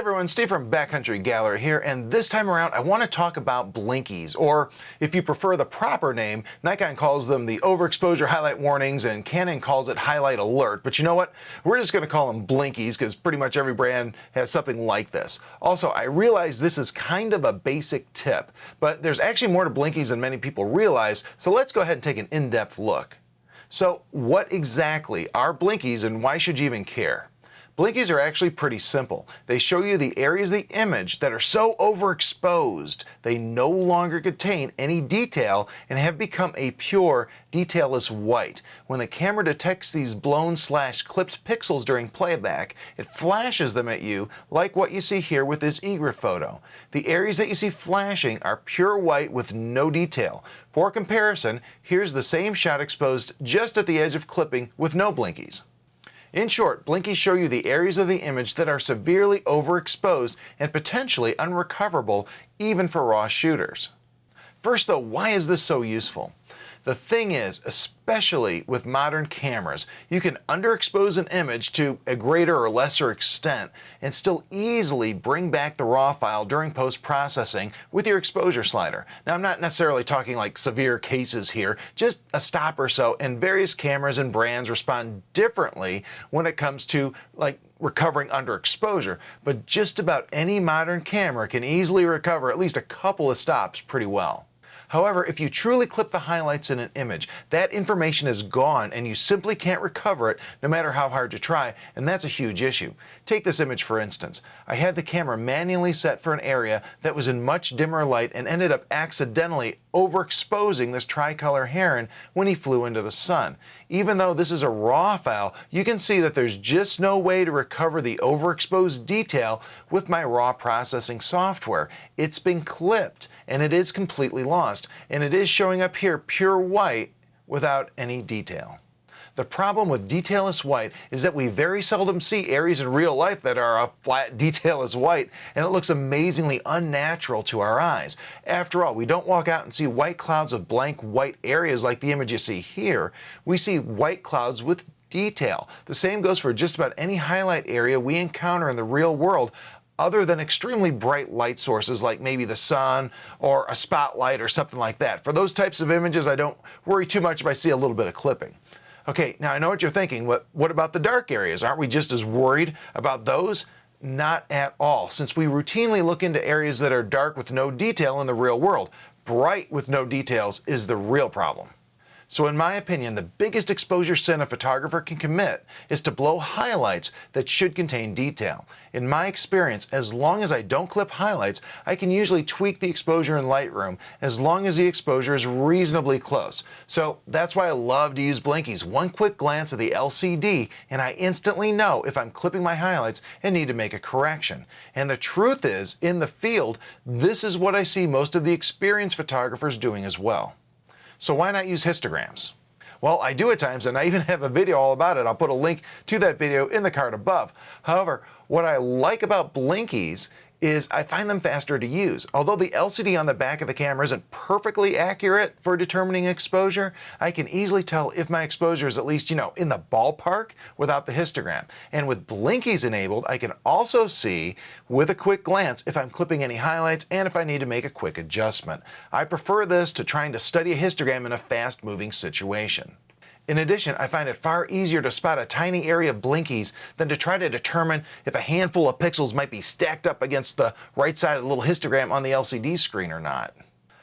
everyone, Steve from Backcountry Gallery here, and this time around I want to talk about Blinkies, or if you prefer the proper name, Nikon calls them the Overexposure Highlight Warnings and Canon calls it Highlight Alert, but you know what? We're just going to call them Blinkies because pretty much every brand has something like this. Also, I realize this is kind of a basic tip, but there's actually more to Blinkies than many people realize, so let's go ahead and take an in-depth look. So what exactly are Blinkies and why should you even care? Blinkies are actually pretty simple. They show you the areas of the image that are so overexposed they no longer contain any detail and have become a pure, detailless white. When the camera detects these blown/clipped pixels during playback, it flashes them at you like what you see here with this egret photo. The areas that you see flashing are pure white with no detail. For comparison, here's the same shot exposed just at the edge of clipping with no Blinkies. In short, Blinkies show you the areas of the image that are severely overexposed and potentially unrecoverable even for raw shooters. First though, why is this so useful? The thing is, especially with modern cameras, you can underexpose an image to a greater or lesser extent and still easily bring back the raw file during post-processing with your exposure slider. Now, I'm not necessarily talking like severe cases here, just a stop or so, and various cameras and brands respond differently when it comes to like recovering underexposure, but just about any modern camera can easily recover at least a couple of stops pretty well. However, if you truly clip the highlights in an image, that information is gone and you simply can't recover it no matter how hard you try, and that's a huge issue. Take this image for instance. I had the camera manually set for an area that was in much dimmer light and ended up accidentally overexposing this tricolor heron when he flew into the sun. Even though this is a raw file, you can see that there's just no way to recover the overexposed detail with my raw processing software. It's been clipped and it is completely lost, and it is showing up here pure white without any detail. The problem with detailless white is that we very seldom see areas in real life that are a flat detailless white, and it looks amazingly unnatural to our eyes. After all, we don't walk out and see white clouds of blank white areas like the image you see here. We see white clouds with detail. The same goes for just about any highlight area we encounter in the real world, other than extremely bright light sources like maybe the sun or a spotlight or something like that. For those types of images, I don't worry too much if I see a little bit of clipping. Okay, now I know what you're thinking. What about the dark areas? Aren't we just as worried about those? Not at all, since we routinely look into areas that are dark with no detail in the real world. Bright with no details is the real problem. So in my opinion, the biggest exposure sin a photographer can commit is to blow highlights that should contain detail. In my experience, as long as I don't clip highlights, I can usually tweak the exposure in Lightroom as long as the exposure is reasonably close. So that's why I love to use Blinkies. One quick glance at the LCD and I instantly know if I'm clipping my highlights and need to make a correction. And the truth is, in the field, this is what I see most of the experienced photographers doing as well. So why not use histograms? Well, I do at times, and I even have a video all about it. I'll put a link to that video in the card above. However, what I like about Blinkies is I find them faster to use. Although the LCD on the back of the camera isn't perfectly accurate for determining exposure, I can easily tell if my exposure is at least, in the ballpark without the histogram. And with Blinkies enabled, I can also see with a quick glance if I'm clipping any highlights and if I need to make a quick adjustment. I prefer this to trying to study a histogram in a fast-moving situation. In addition, I find it far easier to spot a tiny area of Blinkies than to try to determine if a handful of pixels might be stacked up against the right side of the little histogram on the LCD screen or not.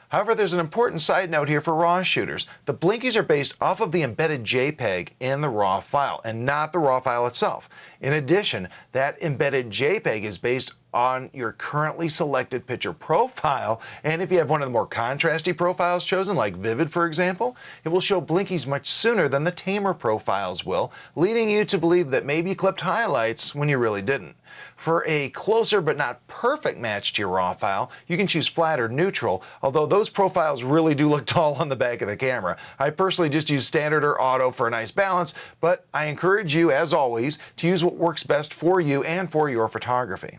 However, there's an important side note here for RAW shooters. The Blinkies are based off of the embedded JPEG in the RAW file and not the RAW file itself. In addition, that embedded JPEG is based on your currently selected picture profile, and if you have one of the more contrasty profiles chosen, like Vivid for example, it will show Blinkies much sooner than the tamer profiles will, leading you to believe that maybe you clipped highlights when you really didn't. For a closer but not perfect match to your RAW file, you can choose flat or neutral, although those profiles really do look tall on the back of the camera. I personally just use standard or auto for a nice balance, but I encourage you, as always, to use what works best for you and for your photography.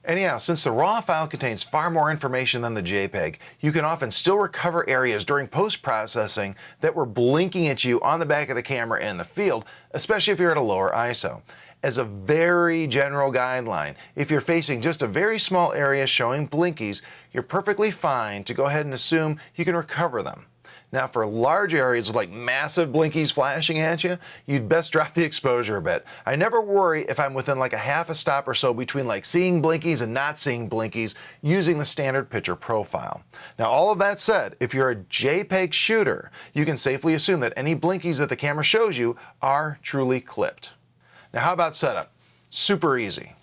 Anyhow, since the RAW file contains far more information than the JPEG, you can often still recover areas during post-processing that were blinking at you on the back of the camera in the field, especially if you're at a lower ISO. As a very general guideline, if you're facing just a very small area showing blinkies, you're perfectly fine to go ahead and assume you can recover them. Now for large areas with like massive blinkies flashing at you, you'd best drop the exposure a bit. I never worry if I'm within like a half a stop or so between like seeing blinkies and not seeing blinkies using the standard picture profile. Now all of that said, if you're a JPEG shooter, you can safely assume that any blinkies that the camera shows you are truly clipped. Now how about setup? Super easy.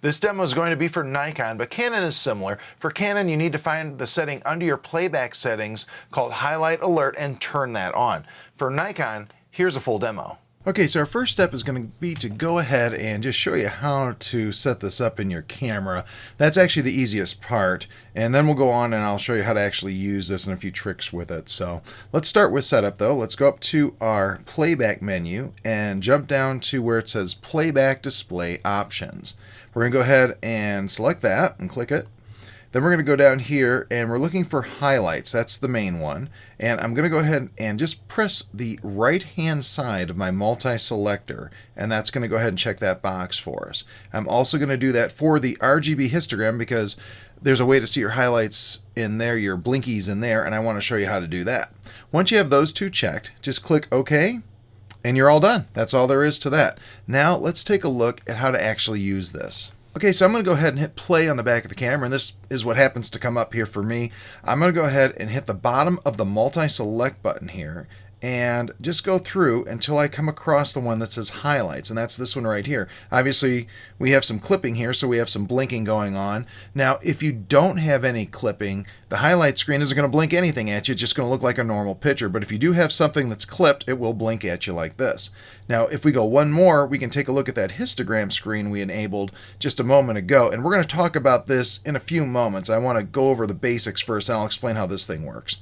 This demo is going to be for Nikon, but Canon is similar. For Canon, you need to find the setting under your playback settings called Highlight Alert and turn that on. For Nikon, here's a full demo. Okay, so our first step is going to be to go ahead and just show you how to set this up in your camera. That's actually the easiest part, and then we'll go on and I'll show you how to actually use this and a few tricks with it. So let's start with setup though. Let's go up to our playback menu and jump down to where it says Playback Display Options. We're going to go ahead and select that and click it. Then we're going to go down here and we're looking for highlights. That's the main one. And I'm going to go ahead and just press the right hand side of my multi-selector, and that's going to go ahead and check that box for us. I'm also going to do that for the RGB histogram because there's a way to see your highlights in there, your blinkies in there, and I want to show you how to do that. Once you have those two checked, just click OK. And you're all done. That's all there is to that. Now let's take a look at how to actually use this. Okay, so I'm going to go ahead and hit play on the back of the camera, and this is what happens to come up here for me. I'm going to go ahead and hit the bottom of the multi-select button here and just go through until I come across the one that says highlights, and that's this one right here. Obviously, we have some clipping here, so we have some blinking going on. Now, if you don't have any clipping, the highlight screen isn't going to blink anything at you. It's just going to look like a normal picture. But if you do have something that's clipped, it will blink at you like this. Now, if we go one more, we can take a look at that histogram screen we enabled just a moment ago, and we're going to talk about this in a few moments. I want to go over the basics first, and I'll explain how this thing works.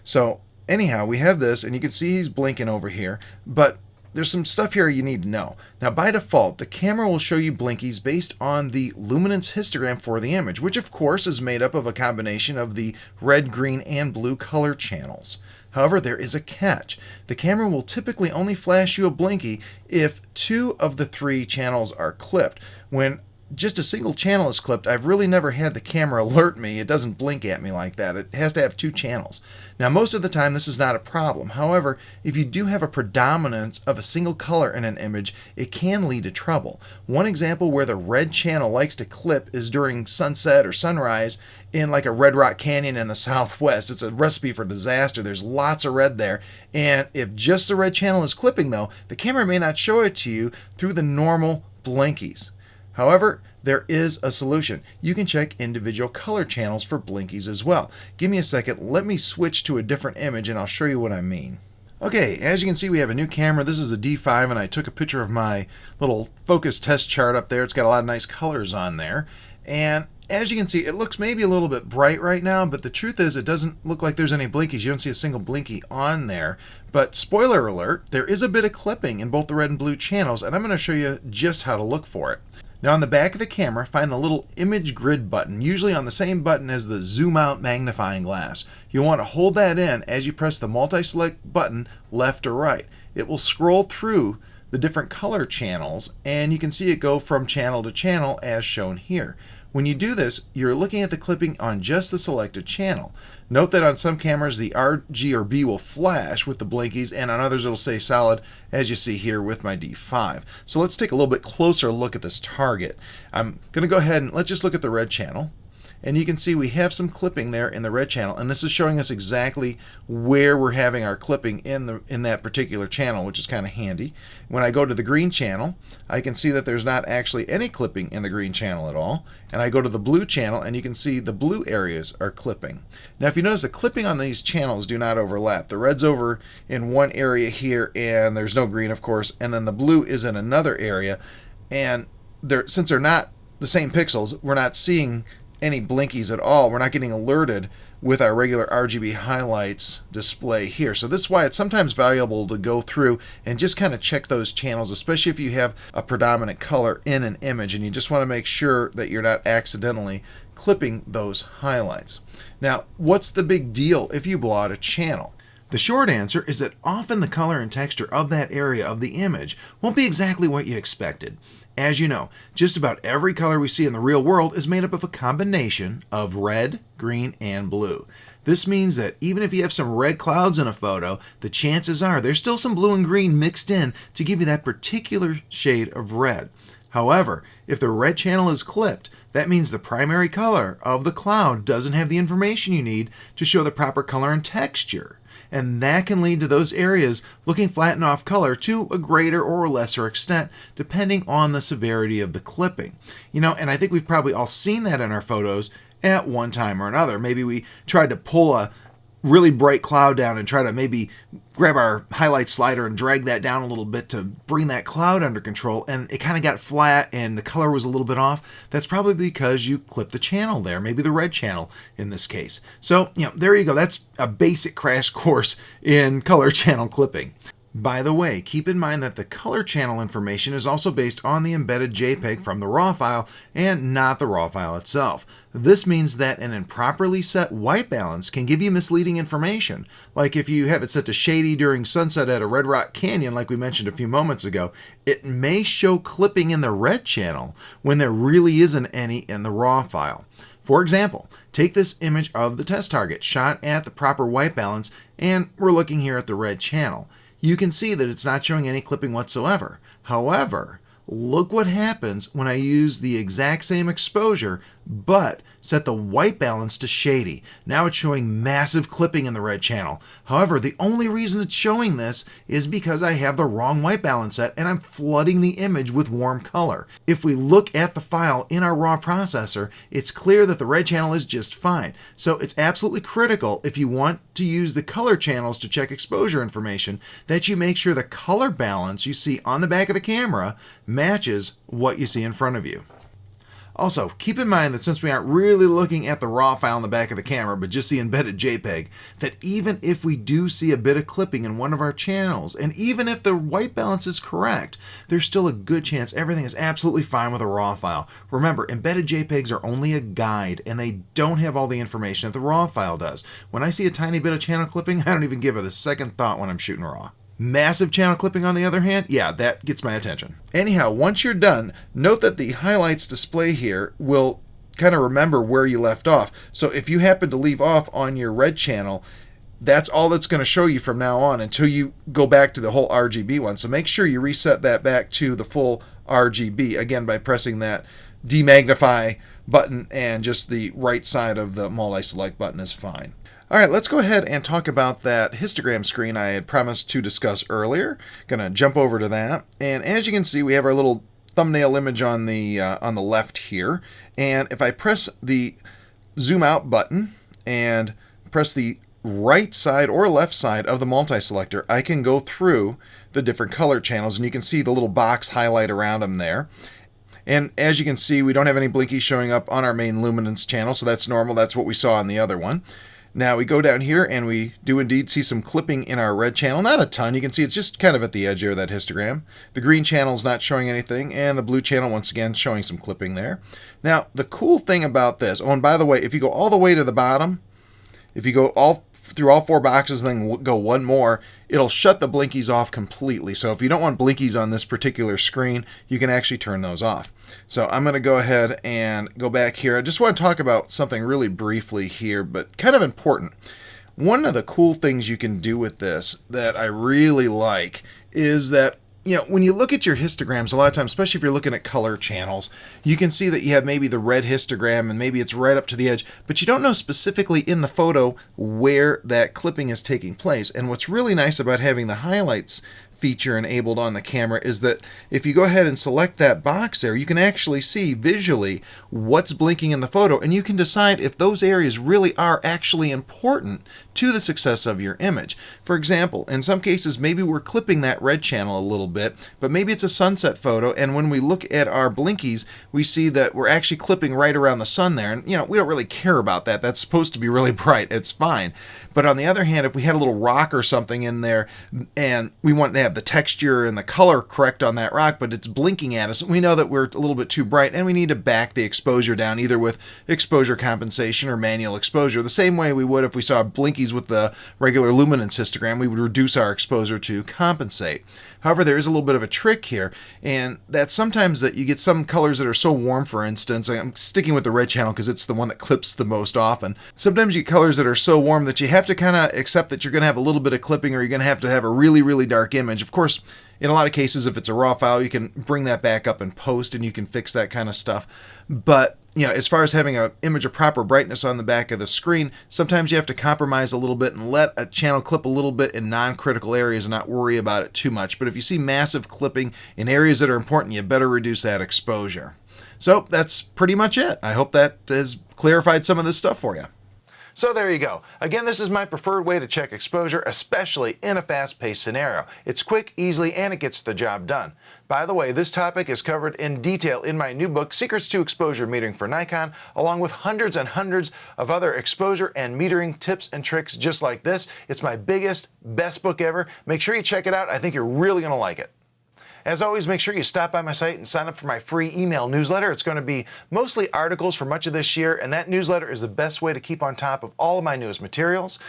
So, anyhow, we have this, and you can see he's blinking over here, but there's some stuff here you need to know. Now, by default, the camera will show you blinkies based on the luminance histogram for the image, which of course is made up of a combination of the red, green, and blue color channels. However, there is a catch. The camera will typically only flash you a blinky if 2 of the 3 channels are clipped. When just a single channel is clipped, I've really never had the camera alert me. It doesn't blink at me like that. It has to have 2 channels. Now, most of the time, this is not a problem. However, if you do have a predominance of a single color in an image, it can lead to trouble. One example where the red channel likes to clip is during sunset or sunrise in like a Red Rock Canyon in the Southwest. It's a recipe for disaster. There's lots of red there. And if just the red channel is clipping, though, the camera may not show it to you through the normal blinkies. However, there is a solution. You can check individual color channels for blinkies as well. Give me a second. Let me switch to a different image and I'll show you what I mean. Okay, as you can see, we have a new camera. This is a D5, and I took a picture of my little focus test chart up there. It's got a lot of nice colors on there. And as you can see, it looks maybe a little bit bright right now, but the truth is it doesn't look like there's any blinkies. You don't see a single blinky on there. But spoiler alert, there is a bit of clipping in both the red and blue channels, and I'm going to show you just how to look for it. Now on the back of the camera, find the little image grid button, usually on the same button as the zoom out magnifying glass. You'll want to hold that in as you press the multi-select button left or right. It will scroll through the different color channels, and you can see it go from channel to channel as shown here. When you do this, you're looking at the clipping on just the selected channel. Note that on some cameras the R, G, or B will flash with the blinkies, and on others it'll stay solid, as you see here with my D5. So let's take a little bit closer look at this target. I'm going to go ahead and let's just look at the red channel. And you can see we have some clipping there in the red channel, and this is showing us exactly where we're having our clipping in that particular channel, which is kind of handy. When I go to the green channel, I can see that there's not actually any clipping in the green channel at all. And I go to the blue channel, and you can see the blue areas are clipping. Now, if you notice, the clipping on these channels do not overlap. The red's over in one area here, and there's no green, of course, and then the blue is in another area. And since they're not the same pixels, we're not seeing any blinkies at all. We're not getting alerted with our regular RGB highlights display here. So this is why it's sometimes valuable to go through and just kind of check those channels, especially if you have a predominant color in an image and you just want to make sure that you're not accidentally clipping those highlights. Now, what's the big deal if you blow out a channel? The short answer is that often the color and texture of that area of the image won't be exactly what you expected. As you know, just about every color we see in the real world is made up of a combination of red, green, and blue. This means that even if you have some red clouds in a photo, the chances are there's still some blue and green mixed in to give you that particular shade of red. However, if the red channel is clipped, that means the primary color of the cloud doesn't have the information you need to show the proper color and texture. And that can lead to those areas looking flat and off color to a greater or lesser extent, depending on the severity of the clipping. And I think we've probably all seen that in our photos at one time or another. Maybe we tried to pull a really bright cloud down and try to maybe grab our highlight slider and drag that down a little bit to bring that cloud under control, and it kind of got flat and the color was a little bit off. That's probably because you clipped the channel there, maybe the red channel in this case. So, there you go. That's a basic crash course in color channel clipping. By the way, keep in mind that the color channel information is also based on the embedded JPEG from the RAW file and not the RAW file itself. This means that an improperly set white balance can give you misleading information. Like if you have it set to shady during sunset at a Red Rock Canyon, like we mentioned a few moments ago, it may show clipping in the red channel when there really isn't any in the RAW file. For example, take this image of the test target shot at the proper white balance, and we're looking here at the red channel. You can see that it's not showing any clipping whatsoever. However, look what happens when I use the exact same exposure, but set the white balance to shady. Now it's showing massive clipping in the red channel. However, the only reason it's showing this is because I have the wrong white balance set and I'm flooding the image with warm color. If we look at the file in our RAW processor, it's clear that the red channel is just fine. So it's absolutely critical, if you want to use the color channels to check exposure information, that you make sure the color balance you see on the back of the camera matches what you see in front of you. Also, keep in mind that since we aren't really looking at the RAW file in the back of the camera, but just the embedded JPEG, that even if we do see a bit of clipping in one of our channels, and even if the white balance is correct, there's still a good chance everything is absolutely fine with a RAW file. Remember, embedded JPEGs are only a guide, and they don't have all the information that the RAW file does. When I see a tiny bit of channel clipping, I don't even give it a second thought when I'm shooting RAW. Massive channel clipping, on the other hand, yeah, that gets my attention. Anyhow, once you're done, note that the highlights display here will kind of remember where you left off. So if you happen to leave off on your red channel, that's all that's going to show you from now on until you go back to the whole RGB one. So make sure you reset that back to the full RGB, again, by pressing that demagnify button, and just the right side of the multi-select button is fine. All right, let's go ahead and talk about that histogram screen I had promised to discuss earlier. Gonna jump over to that, and as you can see, we have our little thumbnail image on the left here. And if I press the zoom out button and press the right side or left side of the multi-selector, I can go through the different color channels, and you can see the little box highlight around them there. And as you can see, we don't have any blinkies showing up on our main luminance channel, so that's normal. That's what we saw on the other one. Now we go down here and we do indeed see some clipping in our red channel. Not a ton. You can see it's just kind of at the edge here of that histogram. The green channel is not showing anything, and the blue channel once again showing some clipping there. Now the cool thing about this, oh, and by the way, if you go all the way to the bottom, if you go all through all four boxes and then go one more, it'll shut the blinkies off completely. So if you don't want blinkies on this particular screen, you can actually turn those off. So I'm going to go ahead and go back here. I just want to talk about something really briefly here, but kind of important. One of the cool things you can do with this that I really like is that, when you look at your histograms, a lot of times, especially if you're looking at color channels, you can see that you have maybe the red histogram and maybe it's right up to the edge, but you don't know specifically in the photo where that clipping is taking place. And what's really nice about having the highlights feature enabled on the camera is that if you go ahead and select that box there, you can actually see visually what's blinking in the photo, and you can decide if those areas really are actually important to the success of your image. For example, in some cases, maybe we're clipping that red channel a little bit, but maybe it's a sunset photo, and when we look at our blinkies, we see that we're actually clipping right around the sun there, and we don't really care about that. That's supposed to be really bright. It's fine. But on the other hand, if we had a little rock or something in there and we want to have have the texture and the color correct on that rock, but it's blinking at us. We know that we're a little bit too bright, and we need to back the exposure down, either with exposure compensation or manual exposure. The same way we would if we saw Blinkies with the regular luminance histogram, we would reduce our exposure to compensate. However, there is a little bit of a trick here, and that's sometimes that you get some colors that are so warm, for instance. I'm sticking with the red channel because it's the one that clips the most often. Sometimes you get colors that are so warm that you have to kind of accept that you're going to have a little bit of clipping, or you're going to have a really, really dark image. Of course, in a lot of cases, if it's a raw file, you can bring that back up in post and you can fix that kind of stuff. But as far as having an image of proper brightness on the back of the screen, sometimes you have to compromise a little bit and let a channel clip a little bit in non-critical areas and not worry about it too much. But if you see massive clipping in areas that are important, you better reduce that exposure. So that's pretty much it. I hope that has clarified some of this stuff for you. So there you go. Again, this is my preferred way to check exposure, especially in a fast-paced scenario. It's quick, easily, and it gets the job done. By the way, this topic is covered in detail in my new book, Secrets to Exposure Metering for Nikon, along with hundreds and hundreds of other exposure and metering tips and tricks just like this. It's my biggest, best book ever. Make sure you check it out. I think you're really going to like it. As always, make sure you stop by my site and sign up for my free email newsletter. It's going to be mostly articles for much of this year, and that newsletter is the best way to keep on top of all of my newest materials.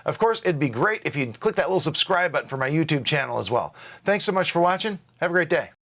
Of course, it'd be great if you'd click that little subscribe button for my YouTube channel as well. Thanks so much for watching. Have a great day.